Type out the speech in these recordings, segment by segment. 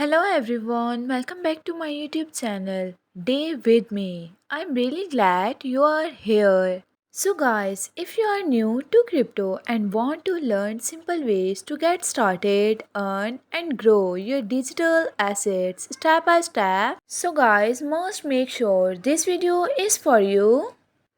Hello everyone, welcome back to my YouTube channel. Day with me. I'm really glad you are here. So guys, if you are new to crypto and want to learn simple ways to get started, earn and grow your digital assets step by step, so guys, must make sure this video is for you.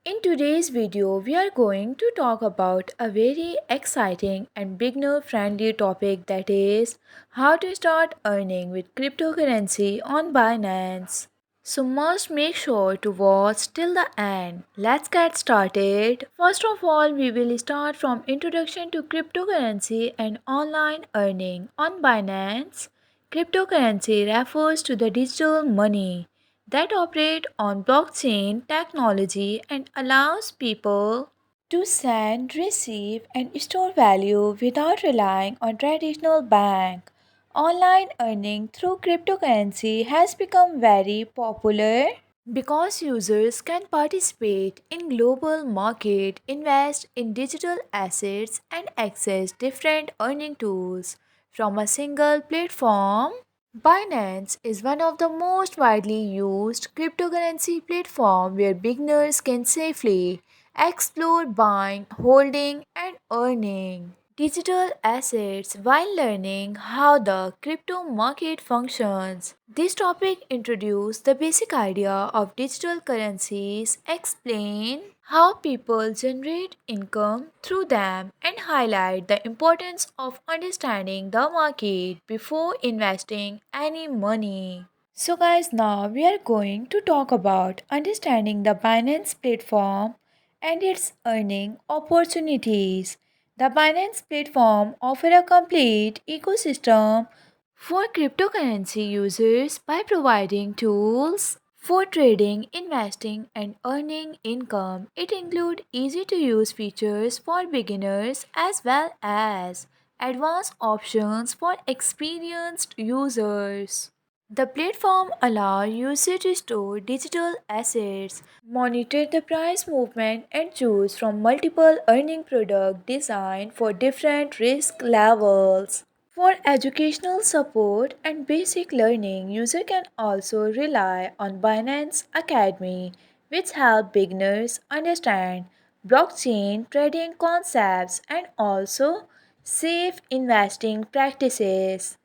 In today's video, we are going to talk about a very exciting and beginner friendly topic, that is how to start earning with cryptocurrency on Binance. So must make sure to watch till the end. Let's get started. First of all, we will start from introduction to cryptocurrency and online earning on Binance. Cryptocurrency refers to the digital money that operate on blockchain technology and allows people to send, receive, and store value without relying on traditional bank. Online earning through cryptocurrency has become very popular because users can participate in global market, invest in digital assets and access different earning tools from a single platform. Binance is one of the most widely used cryptocurrency platform where beginners can safely explore buying, holding and earning digital assets while learning how the crypto market functions. This topic introduces the basic idea of digital currencies, explain how people generate income through them, and highlight the importance of understanding the market before investing any money. So guys, now we are going to talk about understanding the Binance platform and its earning opportunities. The Binance platform offers a complete ecosystem for cryptocurrency users by providing tools for trading, investing, and earning income. It includes easy to use features for beginners as well as advanced options for experienced users. The platform allows users to store digital assets, monitor the price movement, and choose from multiple earning products designed for different risk levels. For educational support and basic learning, user can also rely on Binance Academy, which help beginners understand blockchain trading concepts and also safe investing practices.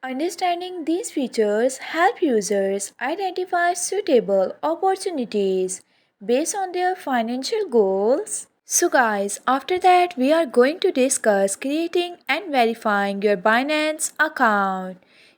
Understanding these features help users identify suitable opportunities based on their financial goals. So guys, after that we are going to discuss creating and verifying your Binance account.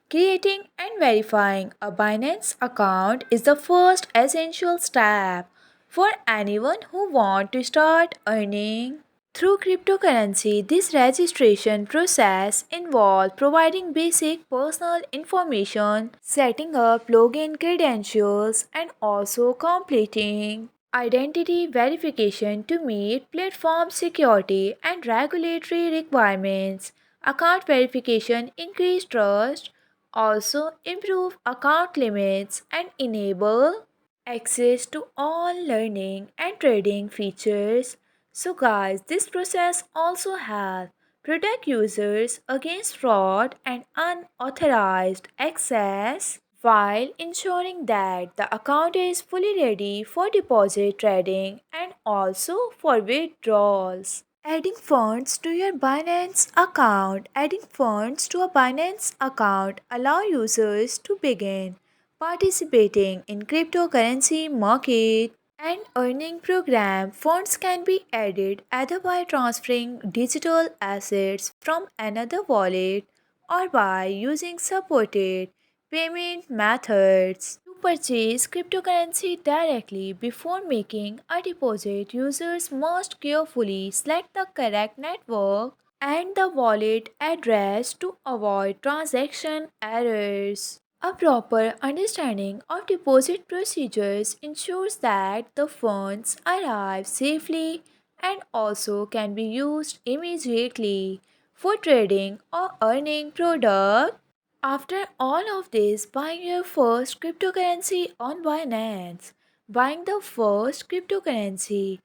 Creating and verifying a Binance account is the first essential step for anyone who wants to start earning through cryptocurrency. This registration process involves providing basic personal information, setting up login credentials, and also completing identity verification to meet platform security and regulatory requirements. Account verification increase trust, also improve account limits, and enable access to all learning and trading features. So guys, this process also helps protect users against fraud and unauthorized access while ensuring that the account is fully ready for deposit, trading and also for withdrawals. Adding funds to your Binance account. Adding funds to a Binance account allow users to begin participating in cryptocurrency market and earning program. Funds can be added either by transferring digital assets from another wallet or by using supported payment methods. To purchase cryptocurrency directly before making a deposit, users must carefully select the correct network and the wallet address to avoid transaction errors. A proper understanding of deposit procedures ensures that the funds arrive safely and also can be used immediately for trading or earning product. After all of this, buying your first cryptocurrency on Binance. Buying the first cryptocurrency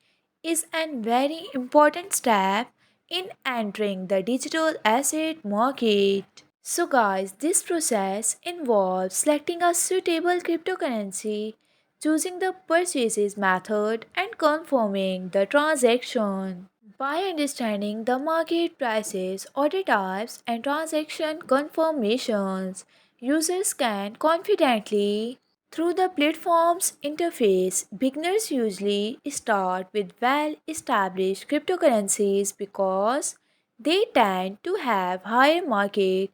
is a very important step in entering the digital asset market. So guys, this process involves selecting a suitable cryptocurrency, choosing the purchases method and confirming the transaction. By understanding the market prices, order types and transaction confirmations, users can confidently through the platform's interface. Beginners usually start with well-established cryptocurrencies because they tend to have higher market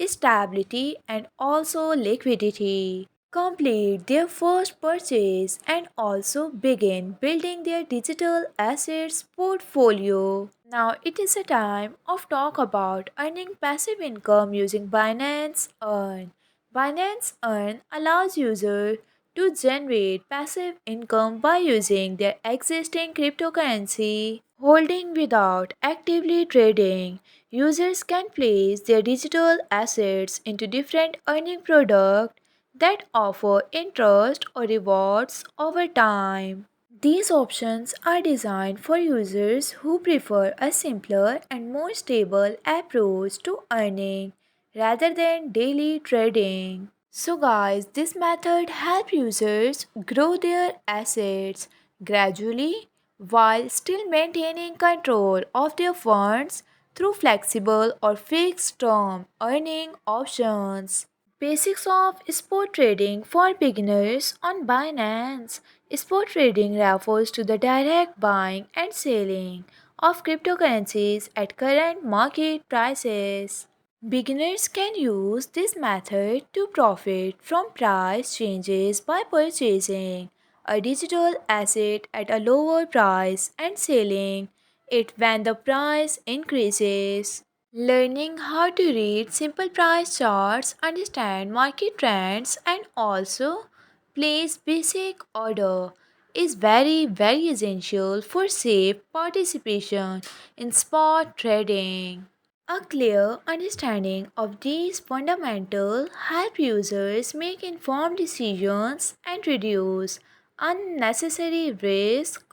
stability and also liquidity. Complete their first purchase and also begin building their digital assets portfolio. Now it is a time of talk about earning passive income using Binance Earn. Binance Earn allows users to generate passive income by using their existing cryptocurrency holding without actively trading. Users can place their digital assets into different earning products that offer interest or rewards over time. These options are designed for users who prefer a simpler and more stable approach to earning rather than daily trading. So guys, this method helps users grow their assets gradually while still maintaining control of their funds through flexible or fixed term earning options. Basics of spot trading for beginners on Binance. Spot trading refers to the direct buying and selling of cryptocurrencies at current market prices. Beginners can use this method to profit from price changes by purchasing a digital asset at a lower price and selling it when the price increases. Learning how to read simple price charts, understand market trends, and also place basic order is very essential for safe participation in spot trading. A clear understanding of these fundamentals help users make informed decisions and reduce unnecessary risk.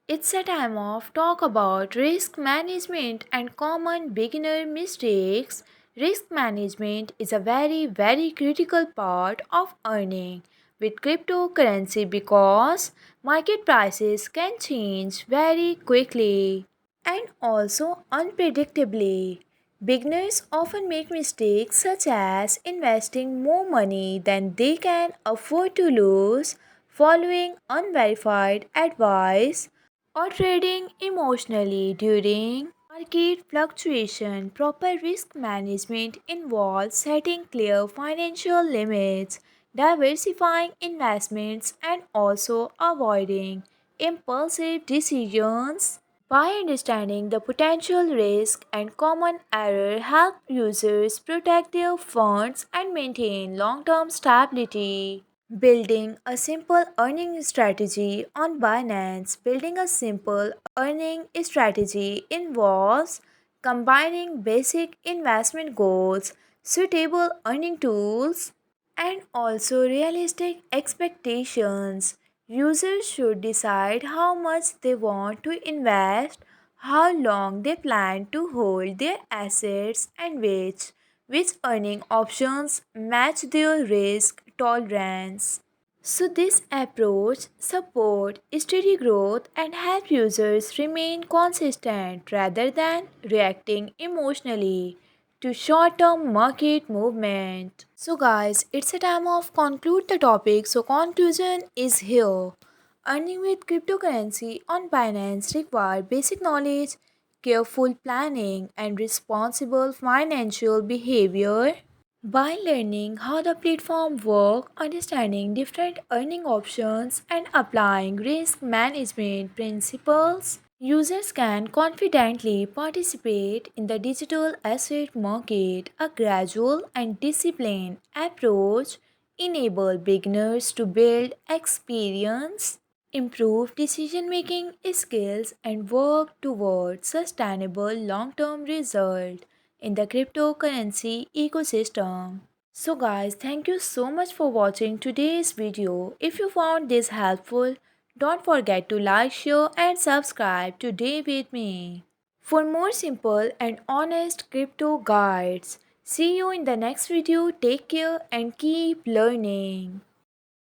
It's a time of talk about risk management and common beginner mistakes. Risk management is a very critical part of earning with cryptocurrency because market prices can change very quickly and also unpredictably. Beginners often make mistakes such as investing more money than they can afford to lose, following unverified advice, or trading emotionally during market fluctuation. Proper risk management involves setting clear financial limits, diversifying investments, and also avoiding impulsive decisions. By understanding the potential risk and common error help users protect their funds and maintain long-term stability. Building a simple earning strategy on Binance. Building a simple earning strategy involves combining basic investment goals, suitable earning tools, and also realistic expectations. Users should decide how much they want to invest, how long they plan to hold their assets, and which earning options match their risk tolerance. So this approach support steady growth and help users remain consistent rather than reacting emotionally to short-term market movement. So guys, it's a time of conclude the topic. So conclusion is here. Earning with cryptocurrency on Binance require basic knowledge, careful planning and responsible financial behavior. By learning how the platform works, understanding different earning options, and applying risk management principles, users can confidently participate in the digital asset market. A gradual and disciplined approach enables beginners to build experience, improve decision making skills, and work towards sustainable long term results in the cryptocurrency ecosystem. So guys, thank you so much for watching today's video. If you found this helpful, don't forget to like, share and subscribe today with me. For more simple and honest crypto guides, See you in the next video. Take care and keep learning.